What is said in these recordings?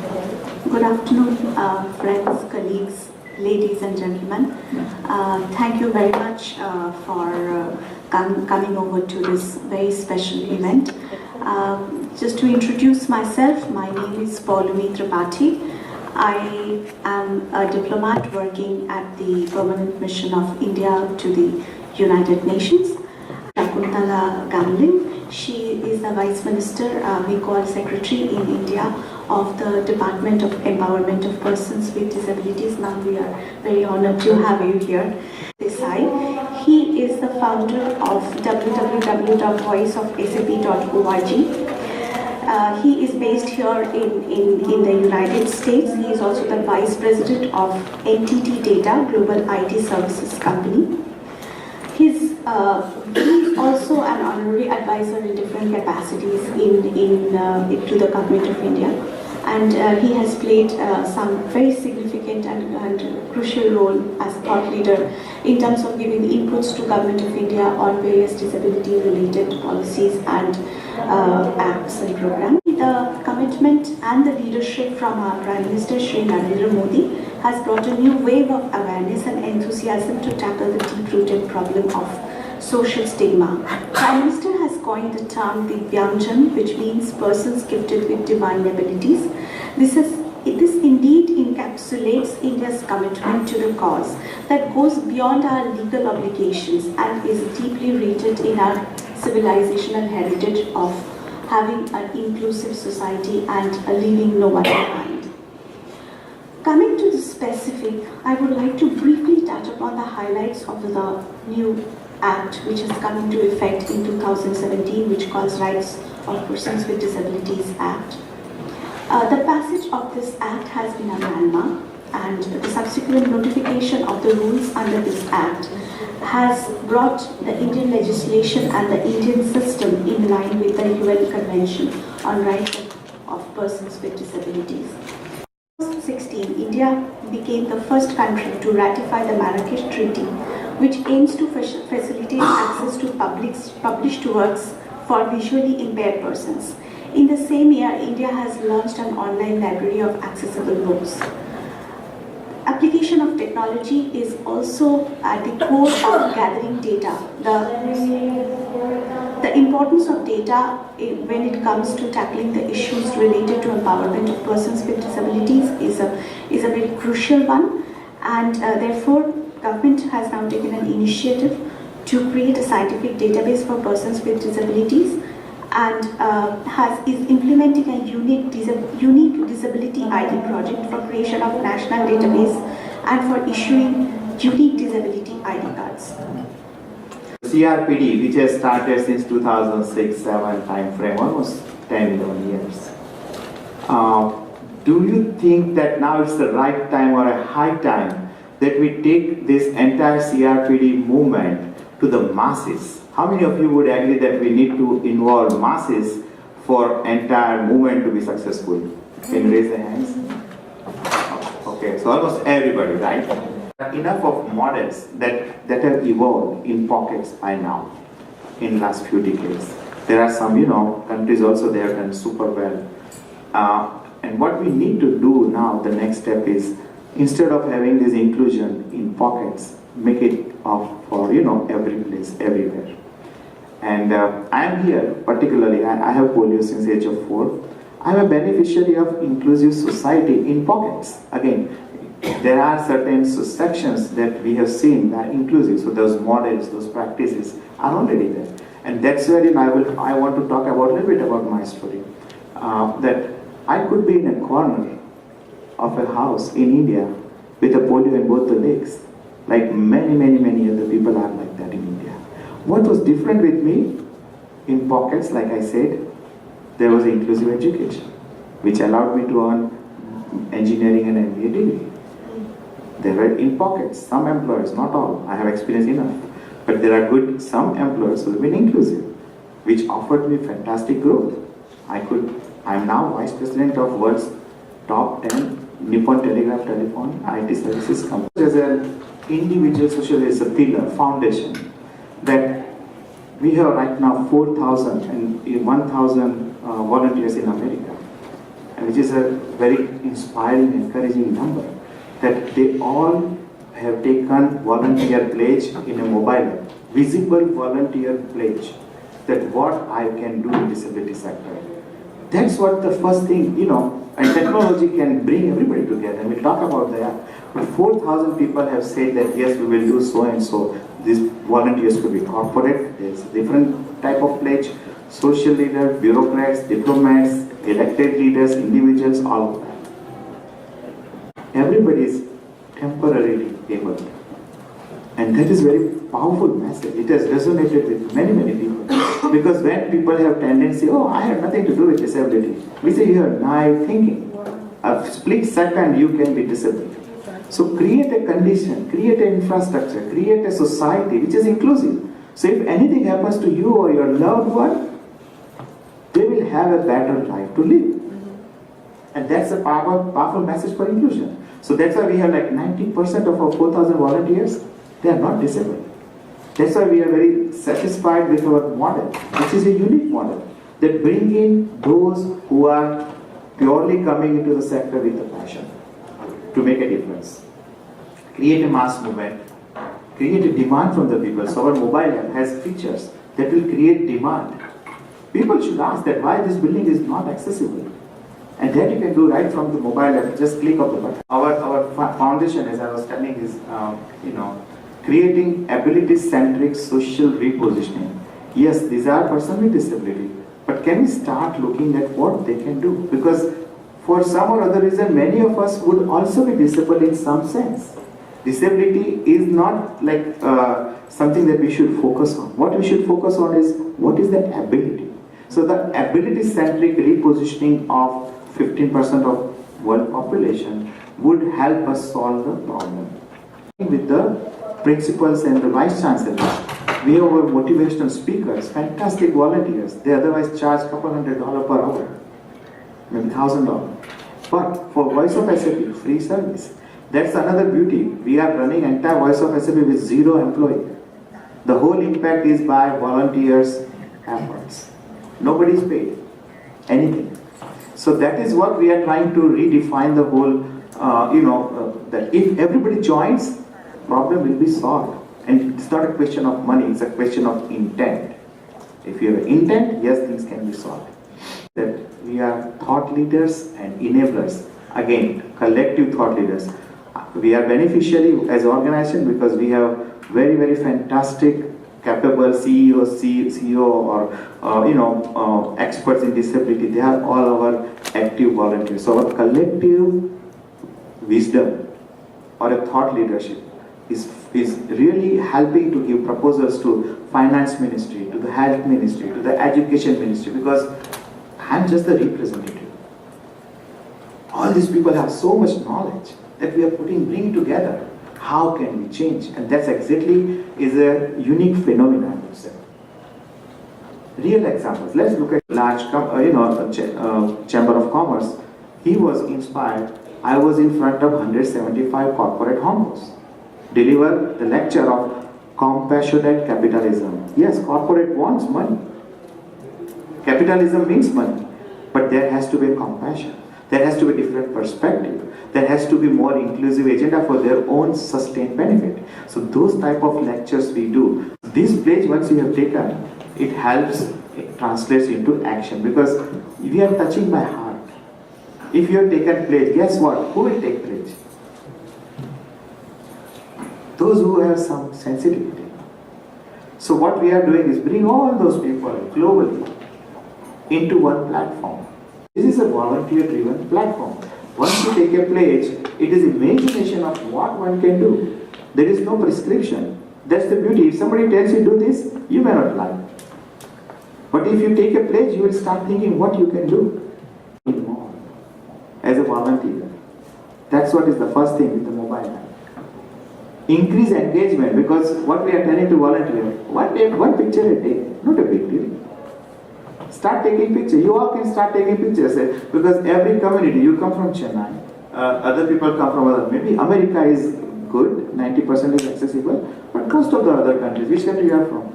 Good afternoon, friends, colleagues, ladies and gentlemen. Thank you very much for coming over to this very special event. Just to introduce myself, my name is Paulumi Tripathi. I am a diplomat working at the Permanent Mission of India to the United Nations. Shakuntala Gamling, she is the Vice Minister, we call Secretary in India of the Department of Empowerment of Persons with Disabilities. Now we are very honored to have you here. Desai, he is the founder of www.voiceofsap.org. He is based here in the United States. He is also the Vice President of NTT Data, Global IT Services Company. He is also an honorary advisor in different capacities to the government of India, and he has played some very significant and crucial role as a thought leader in terms of giving inputs to government of India on various disability-related policies and acts and programs. The commitment and the leadership from our Prime Minister Shri Narendra Modi has brought a new wave of awareness and enthusiasm to tackle the deep-rooted problem of social stigma. Prime Minister has coined the term Divyangjan, which means persons gifted with divine abilities. This indeed encapsulates India's commitment to the cause that goes beyond our legal obligations and is deeply rooted in our civilizational heritage of having an inclusive society and leaving no one behind. Coming to the specific, I would like to briefly touch upon the highlights of the new Act which has come into effect in 2017, which calls Rights of Persons with Disabilities Act. The passage of this Act has been a landmark, and the subsequent notification of the rules under this Act has brought the Indian legislation and the Indian system in line with the UN Convention on Rights of Persons with Disabilities. In 2016, India became the first country to ratify the Marrakesh Treaty, which aims to facilitate access to published works for visually impaired persons. In the same year, India has launched an online library of accessible books. Application of technology is also at the core of gathering data. The importance of data when it comes to tackling the issues related to empowerment of persons with disabilities is a very crucial one, and therefore government has now taken an initiative to create a scientific database for persons with disabilities, and is implementing a unique disability ID project for creation of national database and for issuing unique disability ID cards. CRPD, which has started since 2006-7 time frame, almost 10-11 years. Do you think that now it's the right time or a high time that we take this entire CRPD movement to the masses? How many of you would agree that we need to involve masses for entire movement to be successful? Can you raise the hands? Okay, so almost everybody, right? Enough of models that have evolved in pockets by now in last few decades. There are some, countries also they have done super well. And what we need to do now, the next step is, instead of having this inclusion in pockets, make it for every place, everywhere. And I am here particularly, I have polio since the age of 4. I am a beneficiary of inclusive society in pockets. Again, there are certain sections that we have seen that are inclusive, so those models, those practices are already there. And that's where I want to talk about a little bit about my story. That I could be in a corner of a house in India with a polio in both the legs, like many other people are like that in India. What was different with me? In pockets, like I said, there was inclusive education, which allowed me to earn engineering and MBA degree. They were in pockets, some employers, not all, I have experience enough, but there are some employers who have been inclusive, which offered me fantastic growth. I am now Vice President of world's top 10 Nippon Telegraph Telephone IT services company. As an individual social, is a pillar, foundation, that we have right now 4,000 and 1,000 volunteers in America. and which is a very inspiring, encouraging number, that they all have taken volunteer pledge in a mobile app, visible volunteer pledge, that what I can do in disability sector. That's what the first thing, and technology can bring everybody together. And we'll talk about that. But 4,000 people have said that yes, we will do so and so. These volunteers could be corporate. There's a different type of pledge. Social leaders, bureaucrats, diplomats, elected leaders, individuals, all of that. Everybody is temporarily able. And that is very powerful message. It has resonated with many, many people. Because when people have tendency, oh, I have nothing to do with disability. We say you have naive thinking. A split second you can be disabled. So create a condition, create an infrastructure, create a society which is inclusive. So if anything happens to you or your loved one, they will have a better life to live. And that's a powerful message for inclusion. So that's why we have like 90% of our 4,000 volunteers, they are not disabled. That's why we are very satisfied with our model, which is a unique model, that bring in those who are purely coming into the sector with a passion to make a difference. Create a mass movement, create a demand from the people. So our mobile app has features that will create demand. People should ask that why this building is not accessible. And that you can do right from the mobile app, just click of the button. Our foundation, as I was telling, is creating ability-centric social repositioning. Yes, these are persons with disability, but can we start looking at what they can do? Because for some or other reason, many of us would also be disabled in some sense. Disability is not like something that we should focus on. What we should focus on is what is that ability. So the ability-centric repositioning of 15% of world population would help us solve the problem. With the principals and the vice chancellors, we have our motivational speakers, fantastic volunteers. They otherwise charge a couple $100 per hour, maybe $1,000. But for Voice of SAP, free service. That's another beauty. We are running entire Voice of SAP with 0 employee. The whole impact is by volunteers' efforts. Nobody is paid anything. So that is what we are trying to redefine the whole, that if everybody joins, problem will be solved. And it's not a question of money, it's a question of intent. If you have intent, yes, things can be solved. That we are thought leaders and enablers. Again, collective thought leaders. We are beneficiary as an organization because we have very, very fantastic, capable CEO or experts in disability. They are all our active volunteers. So our collective wisdom or a thought leadership is really helping to give proposals to finance ministry, to the health ministry, to the education ministry, because I'm just the representative. All these people have so much knowledge that we are bringing together. How can we change? And that's exactly is a unique phenomenon, I would say. Real examples. Let's look at large, Chamber of Commerce. He was inspired. I was in front of 175 corporate homes. Deliver the lecture of compassionate capitalism. Yes, corporate wants money. Capitalism means money, but there has to be compassion. There has to be different perspective. There has to be more inclusive agenda for their own sustained benefit. So those type of lectures we do. This pledge, once you have taken, it helps, it translates into action because we are touching by heart. If you have taken pledge, guess what? Who will take pledge? Those who have some sensitivity. So what we are doing is bring all those people globally into one platform. This is a volunteer-driven platform. Once you take a pledge, it is imagination of what one can do. There is no prescription. That's the beauty. If somebody tells you do this, you may not like. But if you take a pledge, you will start thinking what you can do more as a volunteer. That's what is the first thing with the mobile app. Increase engagement, because what we are telling to volunteers, one picture a day, not a big deal. Start taking pictures. You all can start taking pictures because every community, you come from Chennai, other people come from other, maybe America is good, 90% is accessible, but most of the other countries, which country you are from?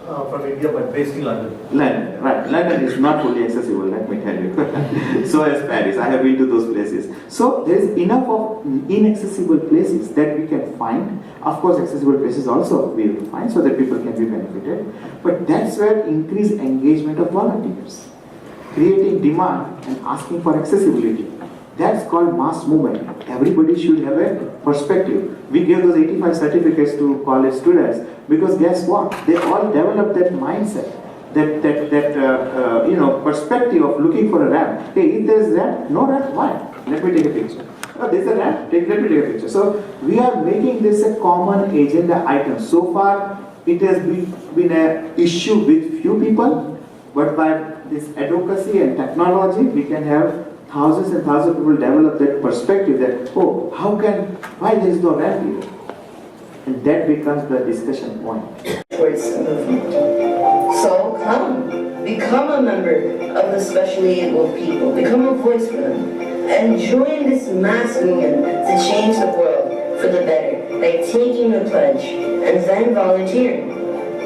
from India but based in London. London, right. London is not fully accessible, let me tell you. So is Paris. I have been to those places. So there is enough of inaccessible places that we can find. Of course, accessible places also we will find so that people can be benefited. But that's where increased engagement of volunteers, creating demand and asking for accessibility. That's called mass movement. Everybody should have a perspective. We gave those 85 certificates to college students because guess what? They all developed that mindset, that perspective of looking for a ramp. Hey, if there's ramp, no ramp, why? Let me take a picture. Oh, there's a ramp, let me take a picture. So we are making this a common agenda item. So far, it has been an issue with few people, but by this advocacy and technology, we can have thousands and thousands of people develop that perspective that, oh, why there is no ramp here? And that becomes the discussion point. Towards the movement. So come, become a member of the specially able people, become a voice for them, and join this mass movement to change the world for the better by taking the pledge and then volunteering.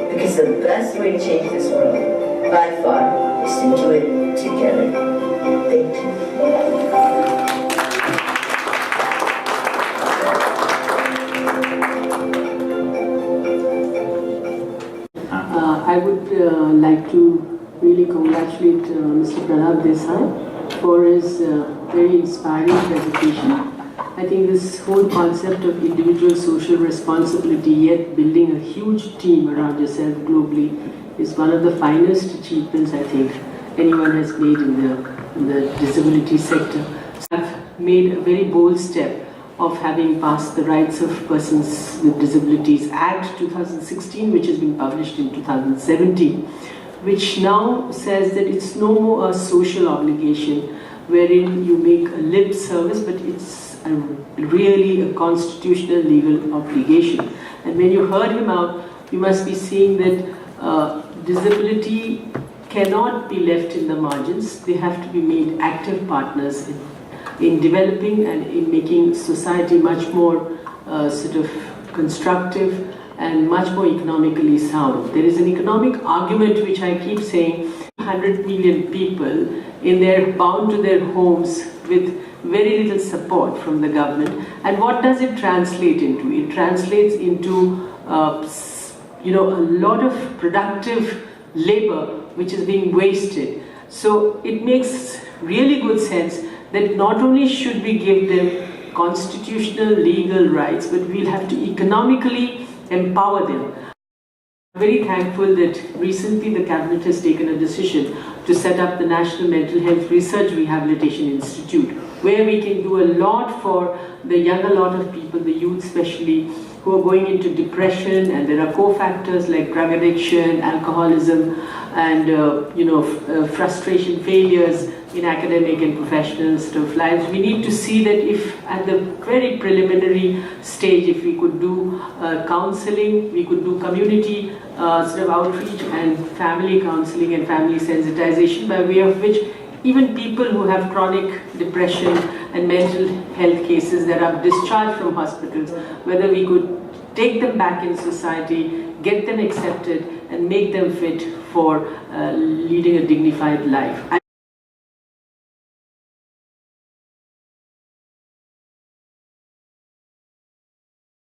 Because the best way to change this world, by far, is to do it together. Thank you. I would like to really congratulate Mr. Pranab Desai for his very inspiring presentation. I think this whole concept of individual social responsibility, yet building a huge team around yourself globally, is one of the finest achievements I think anyone has made in the disability sector. I've made a very bold step of having passed the Rights of Persons with Disabilities Act 2016, which has been published in 2017, which now says that it's no more a social obligation wherein you make a lip service, but it's really a constitutional legal obligation. And when you heard him out, you must be seeing that disability cannot be left in the margins. They have to be made active partners in developing and in making society much more constructive and much more economically sound. There is an economic argument which I keep saying, 100 million people bound to their homes with very little support from the government. And what does it translate into? It translates into a lot of productive labor which is being wasted. So it makes really good sense that not only should we give them constitutional legal rights, but we'll have to economically empower them. I'm very thankful that recently the Cabinet has taken a decision to set up the National Mental Health Research Rehabilitation Institute, where we can do a lot for the younger lot of people, the youth especially, who are going into depression, and there are cofactors like drug addiction, alcoholism, and frustration, failures in academic and professional lives. We need to see that if at the very preliminary stage, if we could do counseling, we could do community outreach and family counseling and family sensitization, by way of which even people who have chronic depression and mental health cases that are discharged from hospitals, whether we could take them back in society, get them accepted, and make them fit for leading a dignified life.